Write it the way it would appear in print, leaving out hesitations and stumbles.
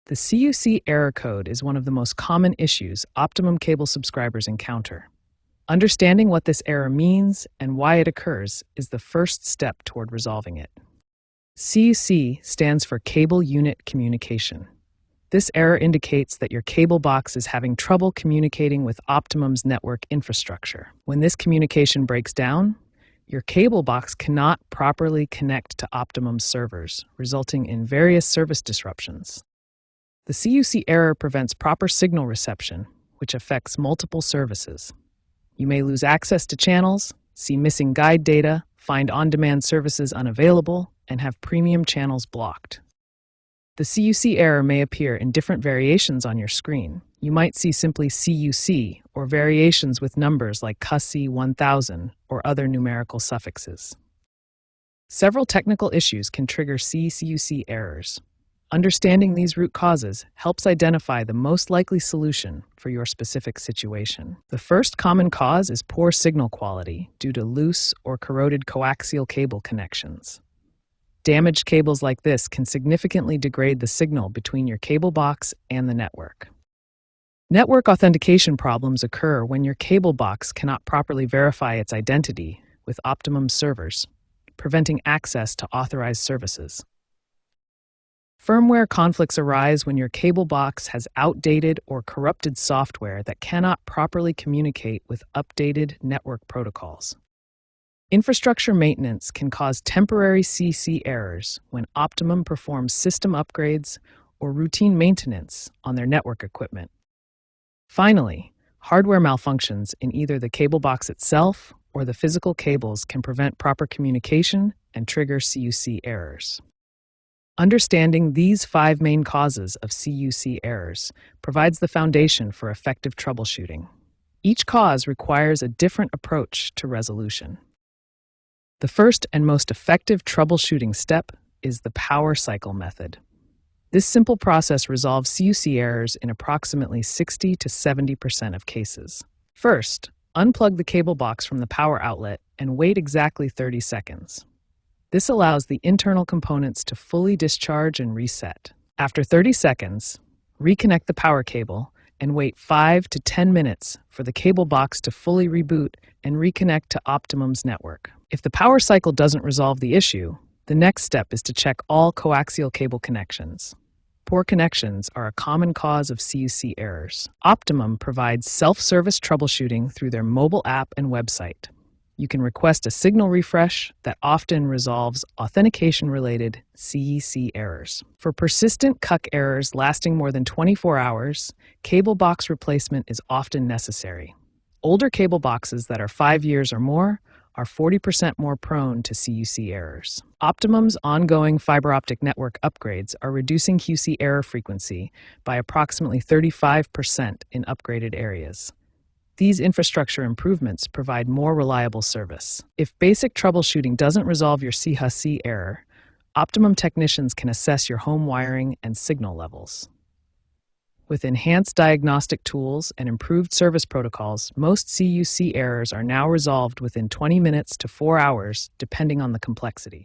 The CUC error code is one of the most common issues Optimum cable subscribers encounter. Understanding what this error means and why it occurs is the first step toward resolving it. CUC stands for Cable Unit Communication. This error indicates that your cable box is having trouble communicating with Optimum's network infrastructure. When this communication breaks down, your cable box cannot properly connect to Optimum's servers, resulting in various service disruptions. The CUC error prevents proper signal reception, which affects multiple services. You may lose access to channels, see missing guide data, find on-demand services unavailable, and have premium channels blocked. The CUC error may appear in different variations on your screen. You might see simply CUC or variations with numbers like CUC 1000 or other numerical suffixes. Several technical issues can trigger CUC errors. Understanding these root causes helps identify the most likely solution for your specific situation. The first common cause is poor signal quality due to loose or corroded coaxial cable connections. Damaged cables like this can significantly degrade the signal between your cable box and the network. Network authentication problems occur when your cable box cannot properly verify its identity with Optimum servers, preventing access to authorized services. Firmware conflicts arise when your cable box has outdated or corrupted software that cannot properly communicate with updated network protocols. Infrastructure maintenance can cause temporary CC errors when Optimum performs system upgrades or routine maintenance on their network equipment. Finally, hardware malfunctions in either the cable box itself or the physical cables can prevent proper communication and trigger CUC errors. Understanding these 5 main causes of CUC errors provides the foundation for effective troubleshooting. Each cause requires a different approach to resolution. The first and most effective troubleshooting step is the power cycle method. This simple process resolves CUC errors in approximately 60 to 70% of cases. First, unplug the cable box from the power outlet and wait exactly 30 seconds. This allows the internal components to fully discharge and reset. After 30 seconds, reconnect the power cable and wait 5 to 10 minutes for the cable box to fully reboot and reconnect to Optimum's network. If the power cycle doesn't resolve the issue, the next step is to check all coaxial cable connections. Poor connections are a common cause of CUC errors. Optimum provides self-service troubleshooting through their mobile app and website. You can request a signal refresh that often resolves authentication-related CUC errors. For persistent CUC errors lasting more than 24 hours, cable box replacement is often necessary. Older cable boxes that are 5 years or more are 40% more prone to CUC errors. Optimum's ongoing fiber optic network upgrades are reducing CUC error frequency by approximately 35% in upgraded areas. These infrastructure improvements provide more reliable service. If basic troubleshooting doesn't resolve your CUC error, Optimum technicians can assess your home wiring and signal levels. With enhanced diagnostic tools and improved service protocols, most CUC errors are now resolved within 20 minutes to 4 hours, depending on the complexity.